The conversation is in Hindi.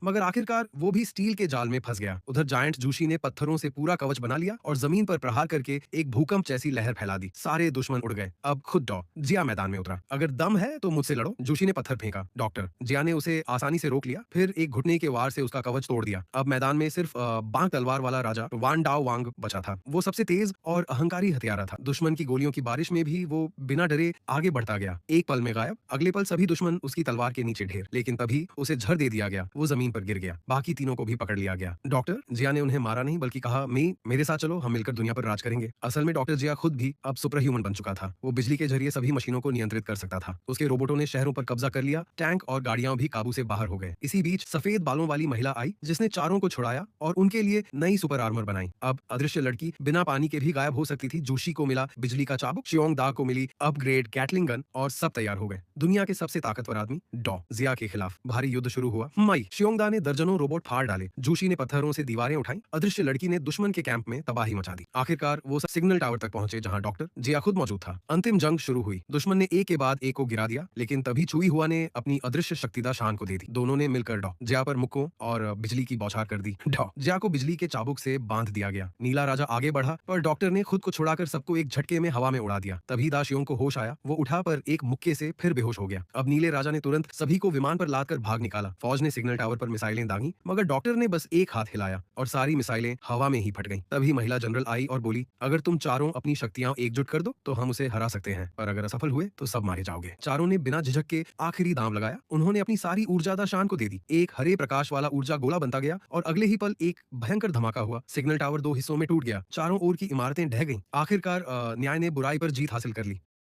मगर आखिरकार वो भी स्टील के जाल में फंस गया। उधर जायंट जूशी ने पत्थरों से पूरा कवच बना लिया और जमीन पर प्रहार करके एक भूकंप जैसी लहर फैला दी। सारे दुश्मन उड़ गए। अब खुद जिया मैदान में उतरा। अगर दम है तो मुझसे लड़ो। जूशी ने पत्थर फेंका। डॉक्टर जिया ने उसे आसानी से रोक लिया, फिर एक घुटने के वार से उसका कवच तोड़ दिया। अब मैदान में सिर्फ बांग तलवार वाला राजा वान डाओ वांग बचा था। वो सबसे तेज और अहंकारी हथियारा था। दुश्मन की गोलियों की बारिश में भी वो बिना डरे आगे बढ़ता गया। एक पल में गायब, अगले पल सभी दुश्मन उसकी तलवार के नीचे ढेर। लेकिन तभी उसे झर दे दिया गया। वो जमीन पर गिर गया। बाकी तीनों को भी पकड़ लिया गया। डॉक्टर जिया ने उन्हें मारा नहीं, बल्कि कहा, मेरे साथ चलो, हम मिलकर दुनिया पर राज करेंगे। असल में डॉक्टर जिया खुद भी अब सुपर ह्यूमन बन चुका था। वो बिजली के जरिए सभी मशीनों को नियंत्रित कर सकता था। उसके रोबोटों ने शहरों पर कब्जा कर लिया। टैंक और गाड़ियां भी काबू से बाहर हो गए। इसी बीच सफेद बालों वाली महिला आई, जिसने चारों को छुड़ाया और उनके लिए नई सुपर आर्मर बनाई। अब अदृश्य लड़की बिना पानी के भी गायब हो सकती थी। जोशी को मिला बिजली का चाबुक, शियोंग दा को मिली अपग्रेड कैटलिंग गन और सब तैयार हो गए। दुनिया के सबसे ताकतवर आदमी जिया के खिलाफ भारी युद्ध शुरू हुआ। मई शियोंग दा ने दर्जनों रोबोट फाड़ डाले। जोशी ने पत्थरों से दीवारें उठाई। अदृश्य लड़की ने दुश्मन के कैंप में तबाही मचा दी। आखिरकार वो सिग्नल टावर तक पहुंचे, जहां डॉक्टर जिया खुद मौजूद था। अंतिम जंग शुरू हुई। दुश्मन ने एक के बाद एक को गिरा दिया, लेकिन तभी चुई हुआ ने अपनी अदृश्य शक्तिदा शान को दे दी। दोनों ने मिलकर जिया पर मुक्कों और बिजली की बौछार कर दी। जिया को बिजली के चाबुक से बांध दिया गया। नीला राजा आगे बढ़ा, पर डॉक्टर ने खुद को छुड़ाकर सबको एक झटके में हवा में उड़ा दिया। तभी दा शियोंग को होश आया। वो उठा, पर एक मुक्के से फिर बेहोश हो गया। अब नीले राजा ने तुरंत सभी को विमान पर लादकर भाग निकाला। फौज ने सिग्नल टावर पर मिसाइलें दागी, मगर डॉक्टर ने बस एक हाथ हिलाया और सारी मिसाइलें हवा में ही फट गईं। तभी महिला जनरल आई और बोली, अगर तुम चारों अपनी शक्तियां एकजुट कर दो तो हम उसे हरा सकते हैं, पर अगर असफल हुए तो सब मारे जाओगे। चारों ने बिना झिझक के आखिरी दांव लगाया। उन्होंने अपनी सारी ऊर्जा शान को दे दी। एक हरे प्रकाश वाला ऊर्जा गोला बनता गया और अगले ही पल एक भयंकर धमाका हुआ। सिग्नल टावर दो हिस्सों में टूट गया। चारों ओर की इमारतें ढह गईं। आखिरकार न्याय ने बुराई पर जीत हासिल कर ली।